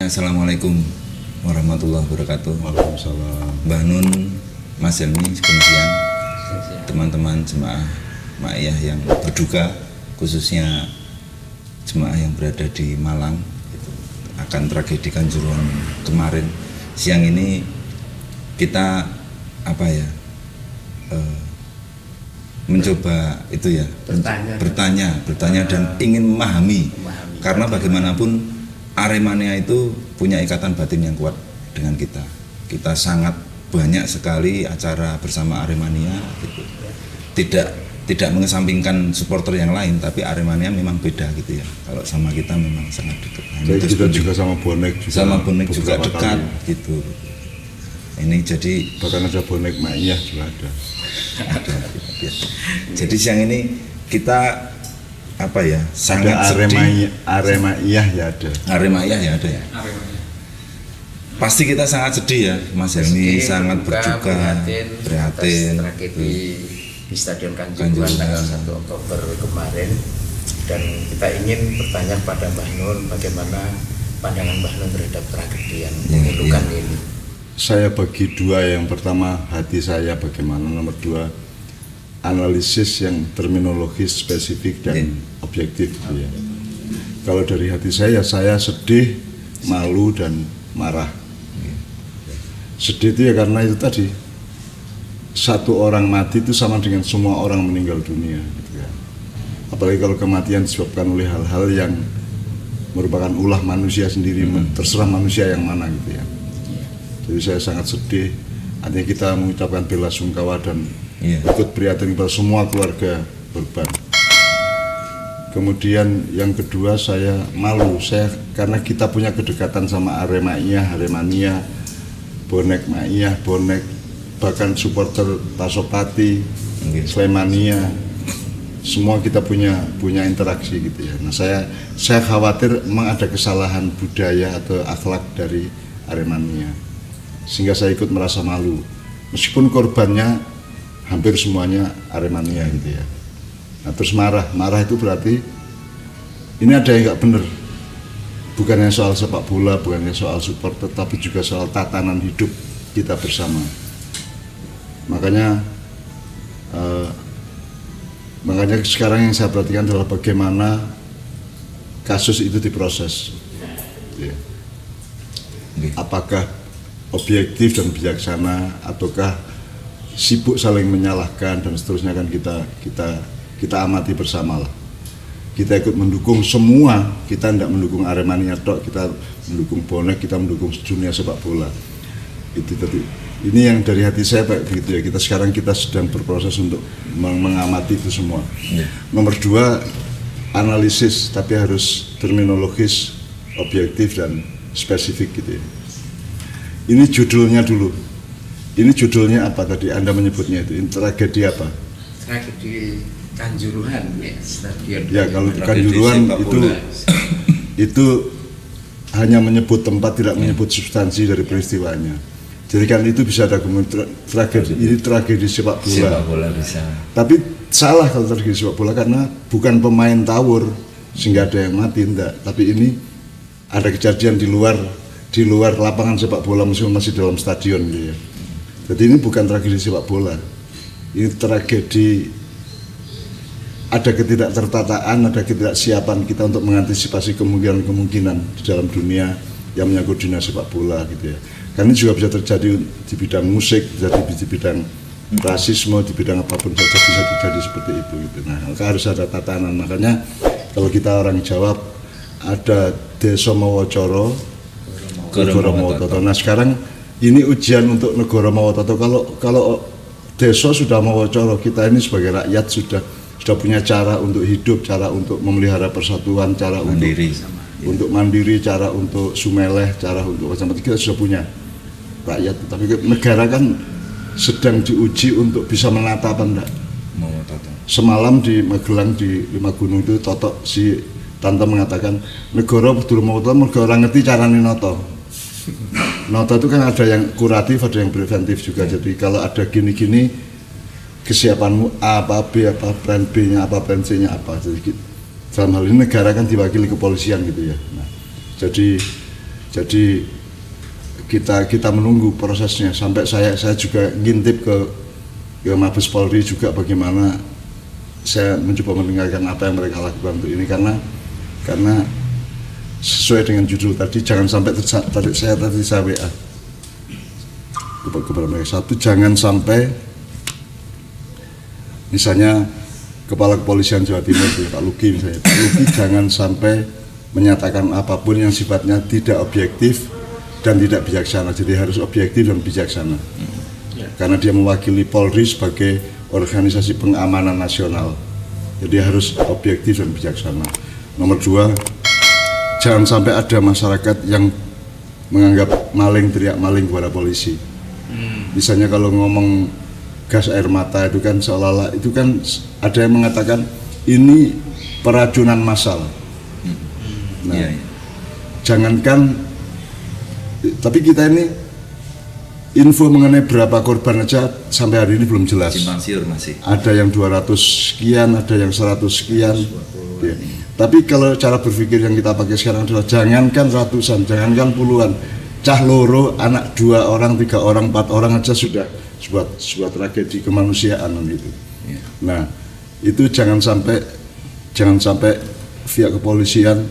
Assalamualaikum warahmatullahi wabarakatuh. Waalaikumsalam. Mbah Nun, Mas Helmi, kemudian teman-teman jemaah Ma'iyah yang berduka, khususnya jemaah yang berada di Malang gitu, akan tragedi Kanjuruhan kemarin. Siang ini kita mencoba itu ya, bertanya dan ingin memahami. Karena bagaimanapun Aremania itu punya ikatan batin yang kuat dengan kita. Kita sangat banyak sekali acara bersama Aremania gitu. Tidak mengesampingkan supporter yang lain, tapi Aremania memang beda gitu ya. Kalau sama kita memang sangat dekat. Jadi kita juga sama bonek juga. Sama bonek juga dekat gitu. Ini jadi bahkan ada bonek Ma'iyah juga ada. Ya. Jadi siang ini kita sangat ada sedih. Aremania ya ada. Aremania ya ada ya. Pasti kita sangat sedih ya, Mas Helmi, sangat berduka, prihatin tragedi di Stadion Kanjuruhan tanggal 1 Oktober kemarin. Dan kita ingin bertanya kepada Mbah Nun bagaimana pandangan Mbah Nun terhadap tragedi yang memilukan ini. Saya bagi dua, yang pertama hati saya bagaimana, nomor dua analisis yang terminologis spesifik dan objektif gitu ya. Kalau dari hati saya sedih, malu dan marah. Sedih itu ya karena itu tadi, satu orang mati itu sama dengan semua orang meninggal dunia gitu ya. Apalagi kalau kematian disebabkan oleh hal-hal yang merupakan ulah manusia sendiri, terserah manusia yang mana gitu ya. Jadi saya sangat sedih. Artinya kita mengucapkan bela sungkawa dan ikut prihatin kepada semua keluarga korban. Kemudian yang kedua saya malu, karena kita punya kedekatan sama Aremania, bonek Ma'iyah, bonek bahkan supporter Pasopati, Slemania, semua kita punya interaksi gitu ya. Nah saya khawatir memang ada kesalahan budaya atau akhlak dari Aremania, sehingga saya ikut merasa malu. Meskipun korbannya hampir semuanya Aremania gitu ya. Nah terus marah itu berarti ini ada yang nggak benar. Bukannya soal sepak bola, bukannya soal supporter, tapi juga soal tatanan hidup kita bersama. Makanya sekarang yang saya perhatikan adalah bagaimana kasus itu diproses. Ya. Apakah objektif dan bijaksana, ataukah sibuk saling menyalahkan dan seterusnya, kan kita amati bersama lah. Kita ikut mendukung semua, kita tidak mendukung Aremania tok, kita mendukung bonek, kita mendukung dunia sepak bola. Itu tadi. Ini yang dari hati saya Pak, begitu ya. Kita sedang berproses untuk mengamati itu semua. Nomor dua, analisis, tapi harus terminologis, objektif dan spesifik gitu ya. Ini judulnya dulu. Ini judulnya apa tadi Anda menyebutnya itu? Ini tragedi apa? Tragedi Kanjuruhan ya, Stadion. Ya kalau Kanjuruhan itu hanya menyebut tempat, tidak menyebut substansi dari peristiwanya. Jadi kan itu bisa ada tragedi. Ini tragedi sepak bola. Sepak bola bisa. Tapi salah kalau tragedi sepak bola karena bukan pemain tawur sehingga ada yang mati, enggak. Tapi ini ada kejadian di luar lapangan sepak bola meskipun masih dalam stadion gitu ya. Jadi ini bukan tragedi sepak bola. Ini tragedi, ada ketidaktertataan, ada ketidaksiapan kita untuk mengantisipasi kemungkinan-kemungkinan di dalam dunia yang menyangkut dunia sepak bola gitu ya. Karena ini juga bisa terjadi di bidang musik, jadi di bidang rasisme, di bidang apapun saja bisa terjadi seperti itu gitu. Nah, maka harus ada tatanan. Makanya kalau kita orang Jawa ada Desa Mawacoro, Negara Mawototo. Nah sekarang ini ujian untuk Negara Mawototo. Kalau desa sudah Mawacoro, kita ini sebagai rakyat sudah punya cara untuk hidup, cara untuk memelihara persatuan, cara untuk mandiri, cara untuk sumeleh, cara untuk macam-macam, kita sudah punya rakyat. Tapi negara kan sedang diuji untuk bisa menata apa enggak. Semalam di Magelang di 5 Gunung itu Totok si tante mengatakan negara betul mau negara ngerti carane noto. Noto itu kan ada yang kuratif, ada yang preventif juga. Jadi kalau ada gini-gini kesiapanmu A apa B apa plan B-nya apa plan C-nya apa. Jadi dalam hal ini negara kan diwakili kepolisian gitu ya. Nah, jadi Jadi kita menunggu prosesnya sampai saya juga ngintip ke Mabes Polri juga bagaimana saya mencoba mendengarkan apa yang mereka lakukan untuk ini karena sesuai dengan judul tadi jangan sampai saya WA kepada mereka. Satu, jangan sampai misalnya Kepala Kepolisian Jawa Timur Pak Luki misalnya, Pak Luki jangan sampai menyatakan apapun yang sifatnya tidak objektif dan tidak bijaksana. Jadi harus objektif dan bijaksana. Karena dia mewakili Polri sebagai organisasi pengamanan nasional. Jadi harus objektif dan bijaksana. Nomor 2, jangan sampai ada masyarakat yang menganggap maling teriak maling kepada polisi. Misalnya kalau ngomong gas air mata itu kan seolah-olah itu kan ada yang mengatakan ini peracunan massal. Nah, jangankan, tapi kita ini info mengenai berapa korban aja sampai hari ini belum jelas. Masih. Ada yang 200 sekian, ada yang 100 sekian. Ya. Tapi kalau cara berpikir yang kita pakai sekarang adalah jangankan ratusan, jangankan puluhan, cah loro, anak 2 orang, 3 orang, 4 orang aja sudah sebuah tragedi kemanusiaan itu. Ya. Nah, itu jangan sampai pihak kepolisian,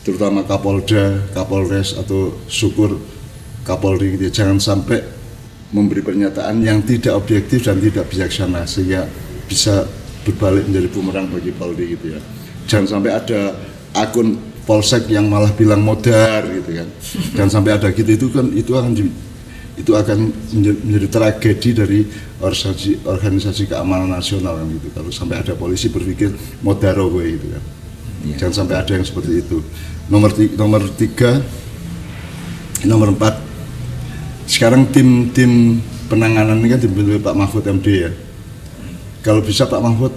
terutama Kapolda, Kapolres atau syukur Kapolri gitu, jangan sampai memberi pernyataan yang tidak objektif dan tidak bijaksana sehingga bisa berbalik menjadi bumerang bagi Polri gitu ya. Jangan sampai ada akun polsek yang malah bilang modar gitu kan. Jangan sampai ada gitu, itu akan menjadi tragedi dari organisasi keamanan nasional kan gitu. Kalau sampai ada polisi berpikir modaro gue gitu kan. Ya. Jangan sampai ada yang seperti itu. Nomor 4, sekarang tim penanganan ini kan dipimpin oleh Pak Mahfud MD ya. Kalau bisa Pak Mahfud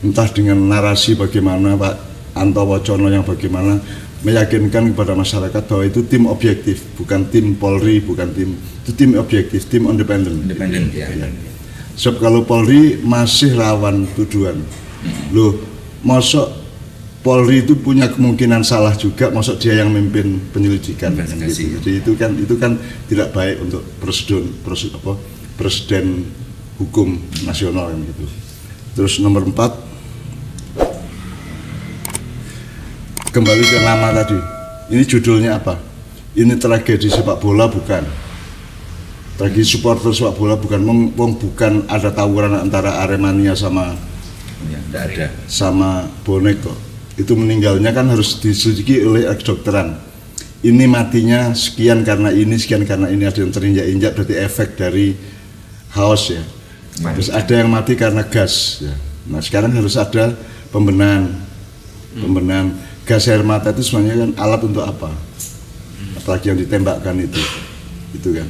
entah dengan narasi bagaimana, Pak Anto Wacono yang bagaimana meyakinkan kepada masyarakat bahwa itu tim objektif, bukan tim Polri, itu tim objektif, tim independen. Ya. Sebab kalau Polri masih rawan tuduhan. Loh, masuk Polri itu punya kemungkinan salah juga, masuk dia yang memimpin penyelidikan gitu. Jadi itu kan tidak baik untuk presiden hukum nasional kan gitu. Terus nomor 4, kembali ke nama tadi. Ini judulnya apa? Ini tragedi sepak bola bukan? Tragedi supporter sepak bola bukan. Bukan ada tawuran antara Aremania sama bonek kok. Itu meninggalnya kan harus diselidiki oleh kedokteran. Ini matinya sekian karena ini, ada yang terinjak-injak berarti efek dari haus ya. Terus ada yang mati karena gas ya. Nah sekarang harus ada pembenahan gas air mata itu sebenarnya kan alat untuk apa? Apalagi yang ditembakkan itu kan.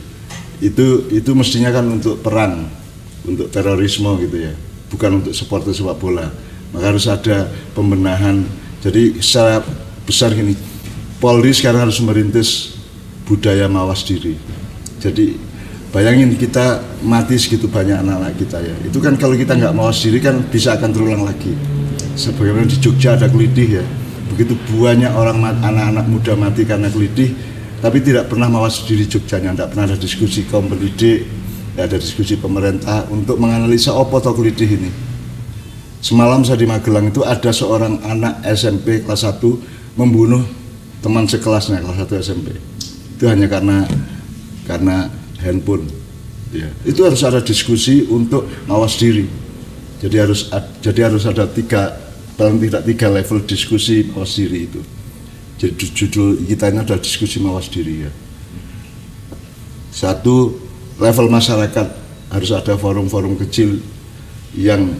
Itu mestinya kan untuk perang, untuk terorisme gitu ya, bukan untuk supporter sepak bola. Maka harus ada pembenahan. Jadi secara besar gini, Polri sekarang harus merintis budaya mawas diri. Jadi bayangin kita mati segitu banyak anak-anak kita ya. Itu kan kalau kita nggak mawas diri kan bisa akan terulang lagi. Sebagaimana di Jogja ada kelitih ya. Begitu banyak orang anak-anak muda mati karena kelitih, tapi tidak pernah mawas diri Jogjanya. Tidak pernah ada diskusi kaum pendidik, tidak ada diskusi pemerintah untuk menganalisa apa toh kelitih ini. Semalam saya di Magelang itu ada seorang anak SMP kelas 1 membunuh teman sekelasnya kelas 1 SMP. Itu hanya karena handphone. Ya. Itu harus ada diskusi untuk mawas diri. Jadi harus ada paling tidak 3 level diskusi mawas diri itu. Jadi judul kita ini adalah diskusi mawas diri ya. 1, level masyarakat harus ada forum-forum kecil yang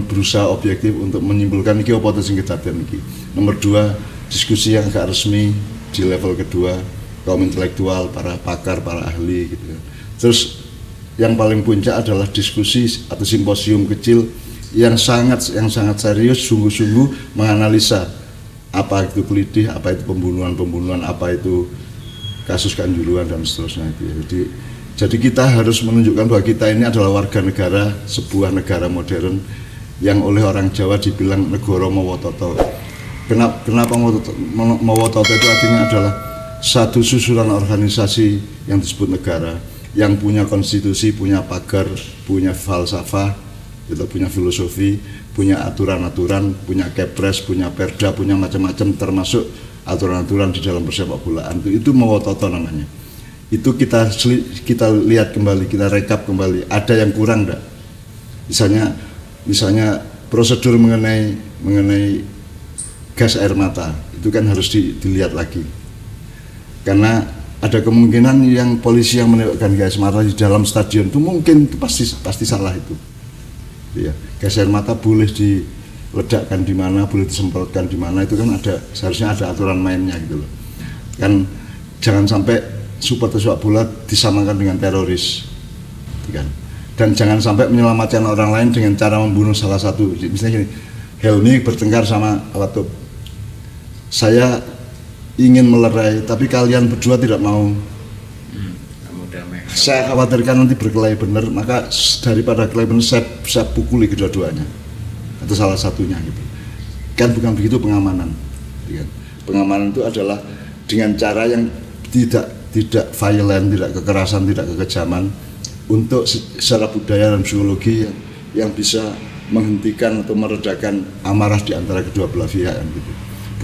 berusaha objektif untuk menyimpulkan iki apa sing kedadean iki. Nomor 2, diskusi yang agak resmi di level kedua, kaum intelektual, para pakar, para ahli gitu. Terus yang paling puncak adalah diskusi atau simposium kecil yang sangat serius, sungguh-sungguh menganalisa apa itu kelitih, apa itu pembunuhan, apa itu kasus kanjuruhan dan seterusnya itu. Jadi kita harus menunjukkan bahwa kita ini adalah warga negara, sebuah negara modern yang oleh orang Jawa dibilang negara Mawototo. Kenapa Mawototo itu artinya adalah satu susunan organisasi yang disebut negara, yang punya konstitusi, punya pagar, punya falsafah, itu punya filosofi, punya aturan-aturan, punya kepres, punya perda, punya macam-macam, termasuk aturan-aturan di dalam persepak bolaan. Itu Mawototo namanya. Itu kita lihat kembali, kita rekap kembali, ada yang kurang enggak? Misalnya prosedur mengenai gas air mata itu kan harus dilihat lagi, karena ada kemungkinan yang polisi yang menembakkan gas air mata di dalam stadion itu mungkin itu pasti salah itu. Ya, gas air mata boleh diledakkan di mana, boleh disemprotkan di mana, itu kan seharusnya ada aturan mainnya gitu loh. Kan jangan sampai supporter sepak bola disamakan dengan teroris, kan? Dan jangan sampai menyelamatkan orang lain dengan cara membunuh salah satu. Misalnya gini, Helmi bertengkar sama Awatub, saya ingin melerai tapi kalian berdua tidak mau. Saya khawatirkan nanti berkelahi benar, maka daripada kelahi benar saya pukuli kedua-duanya atau salah satunya gitu. Kan bukan begitu pengamanan, kan? Pengamanan itu adalah dengan cara yang tidak violent, tidak kekerasan, tidak kekejaman, untuk secara budaya dan psikologi yang bisa menghentikan atau meredakan amarah di antara kedua belah pihak gitu.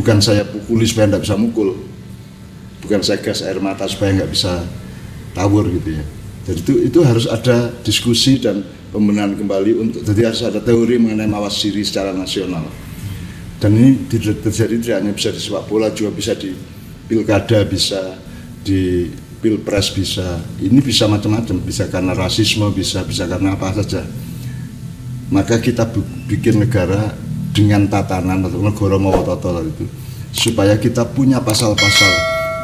Bukan saya pukuli supaya tidak bisa mukul, bukan saya gas air mata supaya nggak bisa tawur gitu ya. Jadi itu harus ada diskusi dan pembenahan kembali jadi harus ada teori mengenai mawas diri secara nasional. Dan ini terjadi tidak hanya bisa di sepak bola, juga bisa di pilkada, bisa di pilpres, bisa ini bisa macam-macam, bisa karena rasisme, bisa karena apa saja. Maka kita bikin negara dengan tatanan atau negara Mawototo itu, supaya kita punya pasal-pasal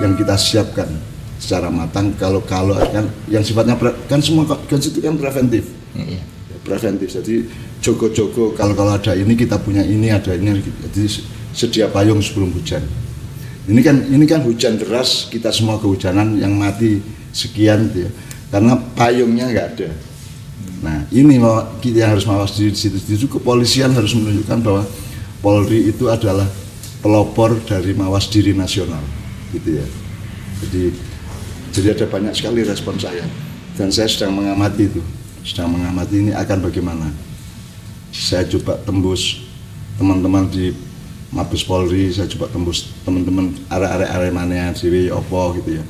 yang kita siapkan secara matang. Kalau kan yang sifatnya kan semua konstitusi kan preventif, preventif. Jadi jogo-jogo kalau ada ini kita punya ini, ada ini, jadi sedia payung sebelum hujan. Ini kan hujan deras, kita semua kehujanan, yang mati sekian gitu ya, karena payungnya nggak ada. Nah ini kita harus mawas diri di situ. Kepolisian harus menunjukkan bahwa Polri itu adalah pelopor dari mawas diri nasional, gitu ya. Jadi ada banyak sekali respon saya, dan saya sedang mengamati ini akan bagaimana. Saya coba tembus teman-teman di Mabes Polri, saya coba tembus teman-teman arek-arek mana Dewi Opo gitu ya.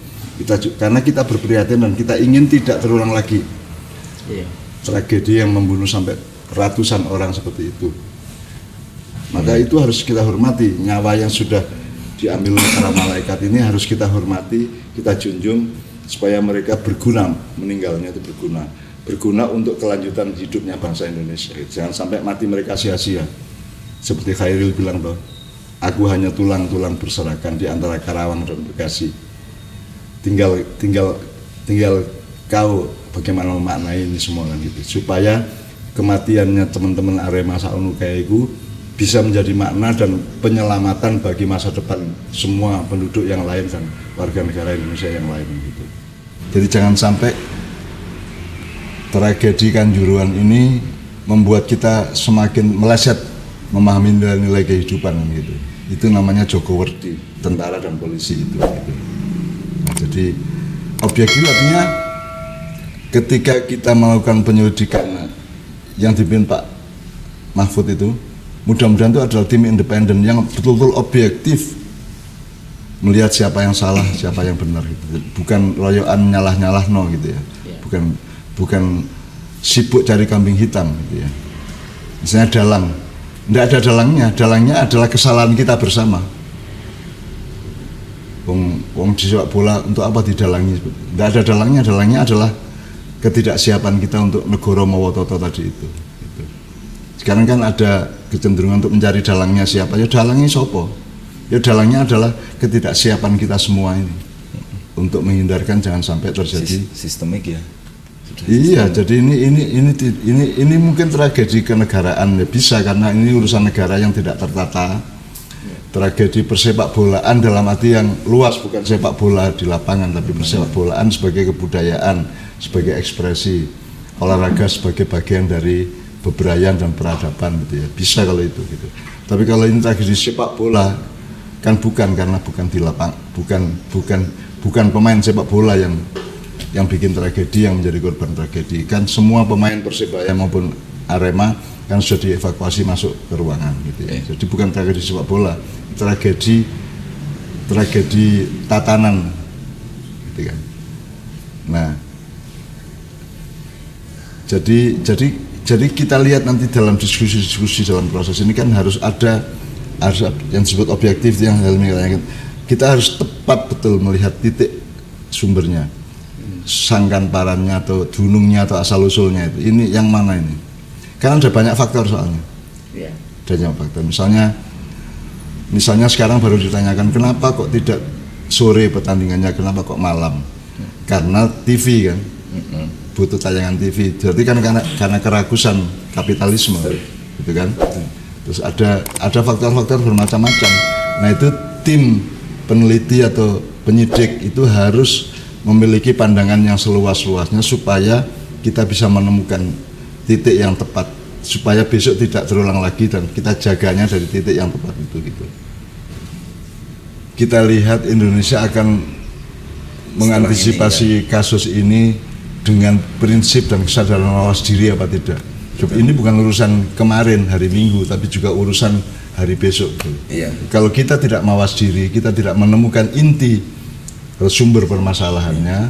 Karena kita berprihatin dan kita ingin tidak terulang lagi tragedi yang membunuh sampai ratusan orang seperti itu. Maka itu harus kita hormati, nyawa yang sudah diambil oleh para malaikat ini harus kita hormati, kita junjung supaya mereka berguna, meninggalnya itu berguna untuk kelanjutan hidupnya bangsa Indonesia. Jangan sampai mati mereka sia-sia. Seperti Khairil bilang bahwa aku hanya tulang-tulang berserakan di antara Karawang dan Bekasi. Tinggal kau bagaimana memaknai ini semua kan gitu. Supaya kematiannya teman-teman Arema Saunu Kaiku bisa menjadi makna dan penyelamatan bagi masa depan semua penduduk yang lain dan warga negara Indonesia yang lain gitu. Jadi jangan sampai tragedi Kanjuruhan ini membuat kita semakin meleset memahami nilai-nilai kehidupan gitu. Itu namanya Jogowerdi, tentara dan polisi itu gitu. Nah, jadi objektif artinya ketika kita melakukan penyelidikan yang dipimpin Pak Mahfud itu, mudah-mudahan itu adalah tim independen yang betul-betul objektif melihat siapa yang salah, siapa yang benar gitu. Bukan royokan nyalah-nyalah no gitu ya. Bukan sibuk cari kambing hitam gitu ya. Misalnya dalang, tidak ada dalangnya adalah kesalahan kita bersama. Wong di sepak bola untuk apa didalangi? Tidak ada dalangnya adalah ketidaksiapan kita untuk negara Mawototo tadi itu. Gitu. Sekarang kan ada kecenderungan untuk mencari dalangnya siapa? Ya dalangnya sopo? Ya dalangnya adalah ketidaksiapan kita semua ini untuk menghindarkan jangan sampai terjadi sistemik ya. Iya, jadi ini mungkin tragedi kenegaraan ya bisa karena ini urusan negara yang tidak tertata. Tragedi persepak bolaan dalam arti yang luas, bukan sepak bola di lapangan tapi persepak bolaan sebagai kebudayaan, sebagai ekspresi olahraga sebagai bagian dari bebrayan dan peradaban gitu ya. Bisa kalau itu gitu. Tapi kalau ini tragedi sepak bola Kan bukan, karena bukan di lapang, bukan pemain sepak bola yang bikin tragedi, yang menjadi korban tragedi. Kan semua pemain Persebaya maupun Arema kan sudah dievakuasi masuk ke ruangan gitu ya. Jadi bukan tragedi sepak bola, tragedi tatanan gitu kan. Nah, jadi kita lihat nanti dalam diskusi dalam proses ini kan harus ada yang disebut objektif, yang kita harus tepat betul melihat titik sumbernya, sangkan parannya atau dunungnya atau asal usulnya itu. Ini yang mana ini? Karena ada banyak faktor soalnya. Ya. Ada banyak faktor. Misalnya sekarang baru ditanyakan kenapa kok tidak sore pertandingannya, kenapa kok malam? Karena TV kan, butuh tayangan TV. Berarti kan karena kerakusan kapitalisme, gitu kan? Terus ada faktor-faktor bermacam-macam. Nah itu tim peneliti atau penyidik itu harus memiliki pandangan yang seluas-luasnya supaya kita bisa menemukan titik yang tepat, supaya besok tidak terulang lagi dan kita jaganya dari titik yang tepat itu gitu. Kita lihat Indonesia akan mengantisipasi kasus ini dengan prinsip dan kesadaran mawas diri apa tidak. Ini bukan urusan kemarin hari Minggu, tapi juga urusan hari besok. Iya. Kalau kita tidak mawas diri, kita tidak menemukan inti sumber permasalahannya,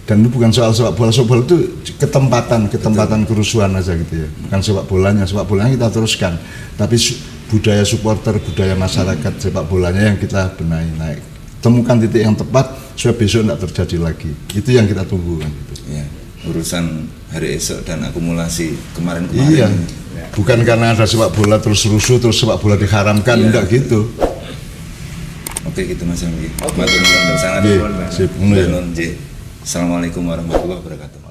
dan itu bukan soal sepak bola itu ketempatan kerusuhan aja gitu ya. Bukan sepak bolanya kita teruskan, tapi budaya supporter, budaya masyarakat sepak bolanya yang kita benahi. Nah, temukan titik yang tepat supaya besok tidak terjadi lagi. Itu yang kita tunggu kan gitu. Ya, urusan hari esok dan akumulasi kemarin. Iya, bukan karena ada sepak bola terus rusuh, terus sepak bola diharamkan, enggak gitu. Oke gitu Mas Yonggi. Oke. Matur nuwun sangat. Sip, ngono ya. Assalamualaikum warahmatullahi wabarakatuh.